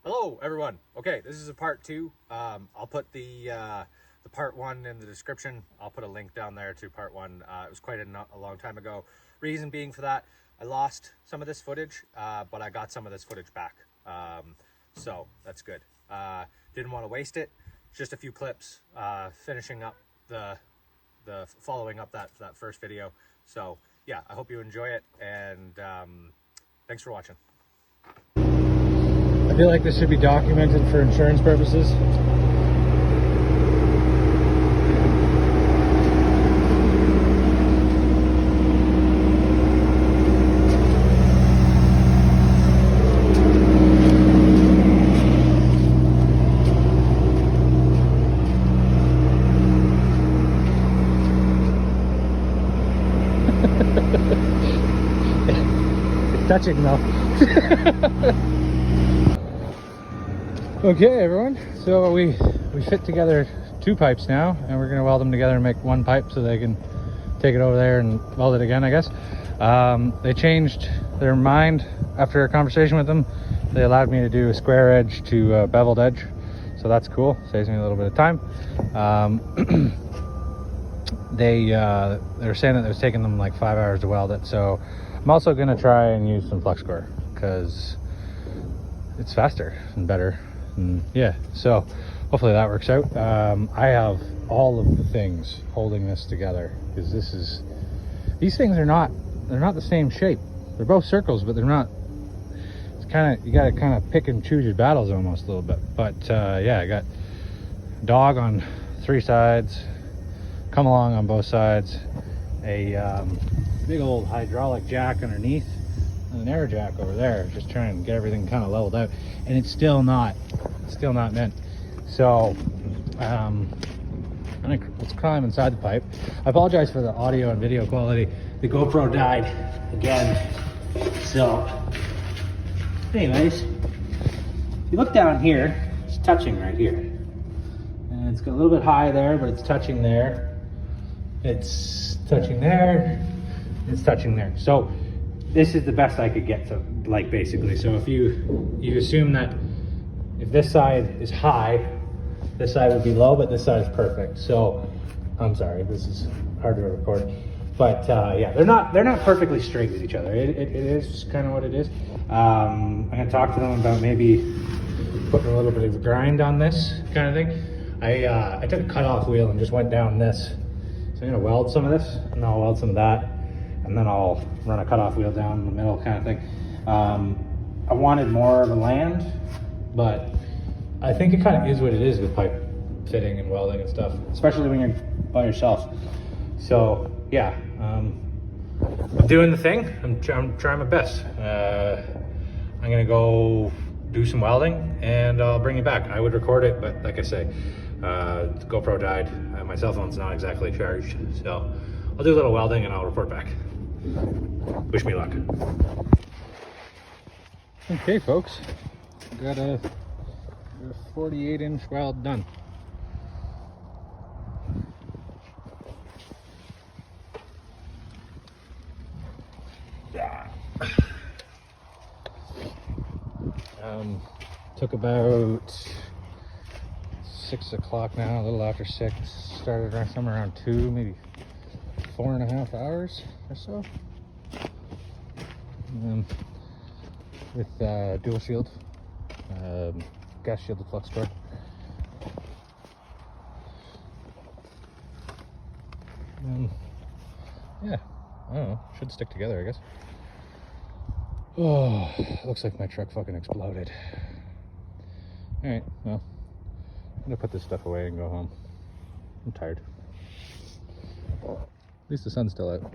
Hello everyone. Okay, this is a part 2. I'll put the part 1 in the description. I'll put a link down there to part 1. It was quite a long time ago. Reason being for that, I lost some of this footage, but I got some of this footage back. So that's good. Didn't want to waste it. Just a few clips finishing up the following up that first video. So yeah, I hope you enjoy it, and thanks for watching. I feel like this should be documented for insurance purposes. It's touching though. Okay everyone, so we fit together 2 pipes now, and we're going to weld them together and make 1 pipe so they can take it over there and weld it again, I guess. They changed their mind after a conversation with them. They allowed me to do a square edge to a beveled edge, so that's cool. Saves me a little bit of time. They were saying that it was taking them like 5 hours to weld it, so I'm also going to try and use some flux core because it's faster and better. And yeah, so hopefully that works out. I have all of the things holding this together because these things are not the same shape. They're both circles, but they're not. It's kind of, you got to kind of pick and choose your battles almost a little bit. But yeah, I got dog on 3 sides, come along on both sides, a big old hydraulic jack underneath, and an air jack over there, just trying to get everything kind of leveled out, and it's still not meant. So let's climb inside the pipe. I apologize for the audio and video quality. The GoPro died again. So anyways, if you look down here, it's touching right here, and it's got a little bit high there, but it's touching there, it's touching there, it's touching there. So this is the best I could get to, like, basically. So if you assume that if this side is high, this side would be low, but this side is perfect. So I'm sorry, this is hard to record, but yeah, they're not perfectly straight with each other. It is kind of what it is. I'm gonna talk to them about maybe putting a little bit of a grind on this kind of thing. I took a cutoff wheel and just went down this. So I'm gonna weld some of this, and then I'll weld some of that, and then I'll run a cutoff wheel down the middle kind of thing. I wanted more of a land, but I think it kind of is what it is with pipe fitting and welding and stuff, especially when you're by yourself. So yeah, I'm doing the thing. I'm trying my best. I'm gonna go do some welding and I'll bring you back. I would record it, but like I say, the GoPro died. My cell phone's not exactly charged, so I'll do a little welding and I'll report back. Wish me luck. Okay folks, got a 48-inch weld done. Took about 6 o'clock now, a little after 6. Started around somewhere around 2, maybe 4.5 hours or so. With dual shield, gas shielded flux core. Yeah, I don't know, should stick together, I guess. Oh, looks like my truck fucking exploded. Alright, well, I'm gonna put this stuff away and go home. I'm tired. At least the sun's still out.